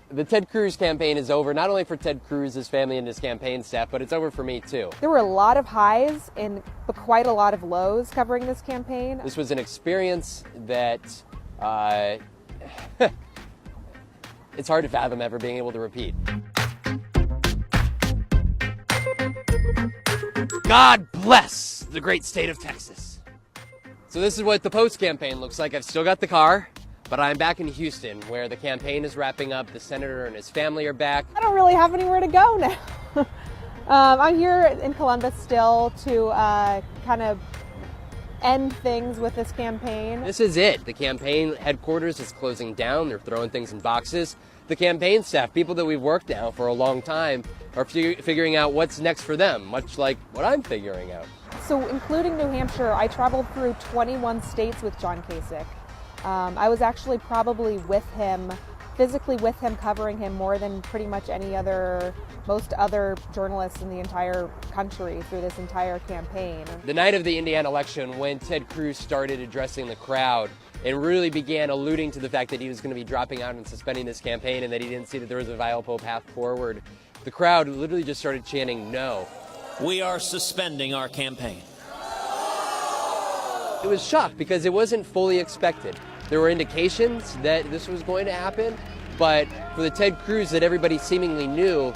The Ted Cruz campaign is over, not only for Ted Cruz, his family, and his campaign staff, but it's over for me too. There were a lot of highs and quite a lot of lows covering this campaign. This was an experience that it's hard to fathom ever being able to repeat. God bless the great state of Texas. So this is what the post-campaign looks like. I've still got the car, but I'm back in Houston where the campaign is wrapping up. The senator and his family are back. I don't really have anywhere to go now. I'm here in Columbus still to kind of end things with this campaign. This is it. The campaign headquarters is closing down. They're throwing things in boxes. The campaign staff, people that we've worked now for a long time, are figuring out what's next for them, much like what I'm figuring out. So including New Hampshire, I traveled through 21 states with John Kasich. I was actually probably with him, physically with him, covering him more than pretty much most other journalists in the entire country through this entire campaign. The night of the Indiana election, when Ted Cruz started addressing the crowd and really began alluding to the fact that he was going to be dropping out and suspending this campaign and that he didn't see that there was a viable path forward, the crowd literally just started chanting no. We are suspending our campaign. It was shocked because it wasn't fully expected. There were indications that this was going to happen, but for the Ted Cruz that everybody seemingly knew,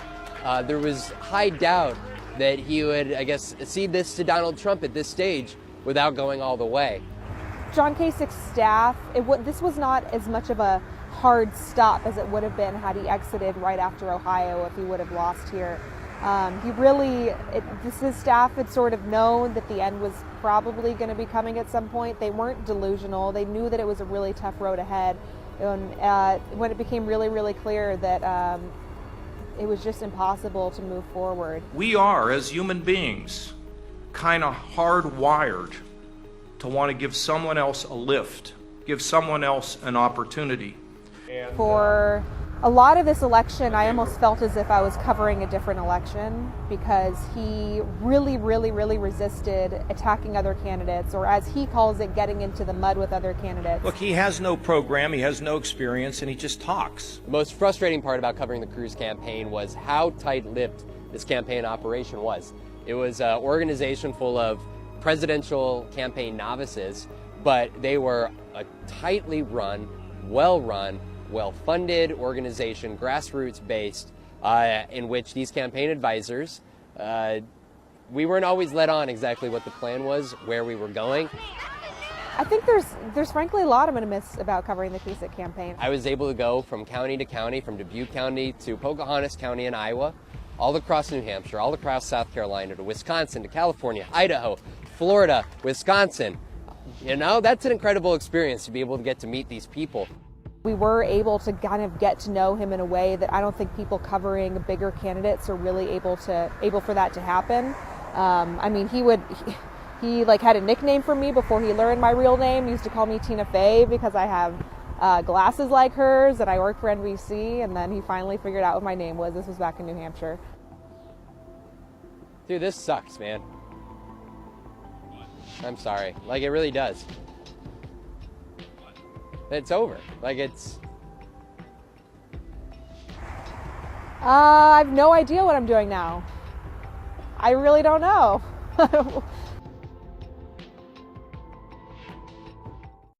there was high doubt that he would, I guess, cede this to Donald Trump at this stage without going all the way. John Kasich's staff, this was not as much of a hard stop as it would have been had he exited right after Ohio if he would have lost here. His staff had sort of known that the end was probably going to be coming at some point. They weren't delusional. They knew that it was a really tough road ahead. And when it became really, really clear that it was just impossible to move forward. We are, as human beings, kind of hardwired to want to give someone else a lift, give someone else an opportunity. For a lot of this election, I almost felt as if I was covering a different election because he really, really, really resisted attacking other candidates, or as he calls it, getting into the mud with other candidates. Look, he has no program, he has no experience, and he just talks. The most frustrating part about covering the Cruz campaign was how tight-lipped this campaign operation was. It was an organization full of presidential campaign novices, but they were a tightly run, well-funded organization, grassroots-based, in which these campaign advisors, we weren't always let on exactly what the plan was, where we were going. I think there's frankly a lot I'm going to miss about covering the Kasich campaign. I was able to go from county to county, from Dubuque County to Pocahontas County in Iowa, all across New Hampshire, all across South Carolina, to Wisconsin, to California, Idaho, Florida, Wisconsin. You know, that's an incredible experience to be able to get to meet these people. We were able to kind of get to know him in a way that I don't think people covering bigger candidates are really able for that to happen. I mean, he had a nickname for me before he learned my real name. He used to call me Tina Fey because I have glasses like hers and I work for NBC, and then he finally figured out what my name was. This was back in New Hampshire. Dude, this sucks, man. I'm sorry. Like, it really does. It's over. Like, it's... I have no idea what I'm doing now. I really don't know.